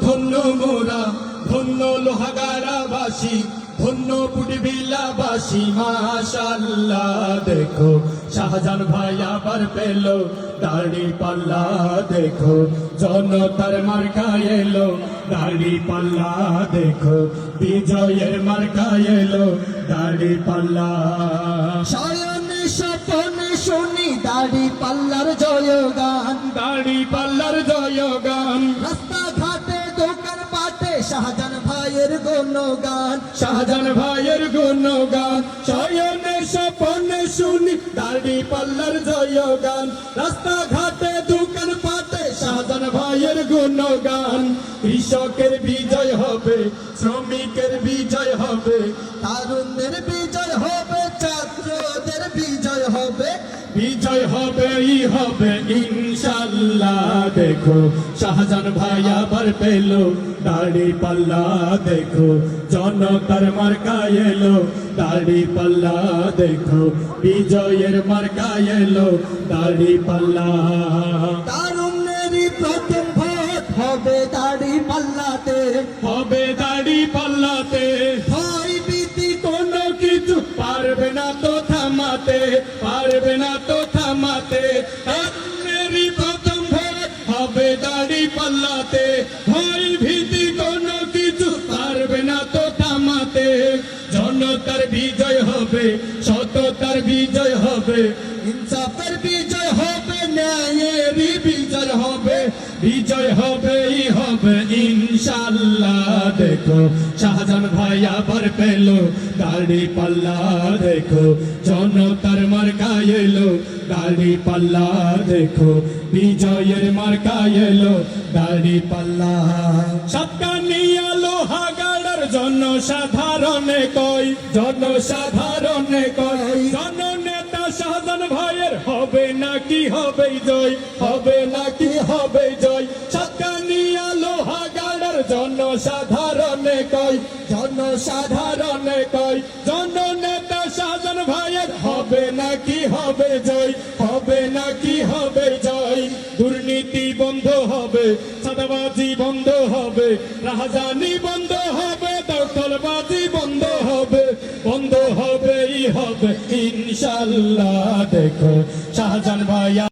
ধন্য মোরা, ধন্য লোহাগাড়াবাসী, ধন্য পুটবিলাবাসী। মাশাআল্লাহ দেখো শাহজান ভাই আবার পেল দাড়ি পাল্লা, দেখো জনতার মার্কা এলো দাড়ি পাল্লা, দেখো বিজয়ের মার্কা এলো দাড়ি পাল্লা। শয়নে স্বপনে শুনি দাড়ি পাল্লার জয়গান, দাড়ি পাল্লার জয়গান। রাস্তাঘাটে দোকান পাটে শাহজান ভাইয়ের গুণগান, শাহজান ভাইয়ের গুণগান। শয়নে স্বপনে শুনি দাড়ি পাল্লার জয়গান, রাস্তাঘাটে দোকান পাটে শাহজান ভাইয়ের গুণগান। কৃষকের বিজয় হবে, শ্রমিকের বিজয় হবে, তারুণ্যের বিজয় হবে, ছাত্রদের বিজয় হবে, বিজয় হবেই হবে ইনশাআল্লাহ। দেখো শাহজান ভাই আবার পেল দাড়ি পাল্লা, দেখো জনতার মার্কা এলো দাড়ি পাল্লা, দেখো বিজয়ের মার্কা এলো দাড়ি পাল্লা। তারুণ্যেরই প্রথম ভোট হবে দাড়ি পাল্লাতে, হবে দাড়ি পাল্লাতে। ভয় ভীতি কোনো কিছু পারবে না তো থামাতে, পারবে না তো থামাতে। তারুণ্যেরই প্রথম ভোট হবে দাড়ি পাল্লাতে, ভয় ভীতি কোনো কিছু পারবে না তো থামাতে। জনতার বিজয় হবে, সততার বিজয় হবে, ইনসাফের বিজয় হবে, ন্যায়েরই বিজয় হবে, বিজয় হবেই হবে ইনশাআল্লাহ। দেখো শাহজান ভাই আবার পেল দাড়ি পাল্লা, দেখো জনতার মার্কা এলো দাড়ি পাল্লা, দেখো বিজয়ের মার্কা এলো দাড়ি পাল্লা। সাতকানিয়া লোহাগাড়ার জনসাধারণে কয়, জনসাধারণে কয়, জননেতা শাহজান ভাইয়ের হবে নাকি হবে জয়, হবে নাকি হবে জয়। সাতকানিয়া লোহাগাড়ার জনসাধারণে কয়, জনসাধারণে কয়, জননেতা শাহজান ভাইয়ের হবে নাকি হবে জয়, হবে নাকি হবে জয়। দুর্নীতি বন্ধ হবে, চাঁদাবাজি বন্ধ হবে, রাহাজানি বন্ধ হবে, দখলবাজি বন্ধ হবে, বন্ধ হবেই হবে ইনশাআল্লাহ। দেখো শাহজান ভাই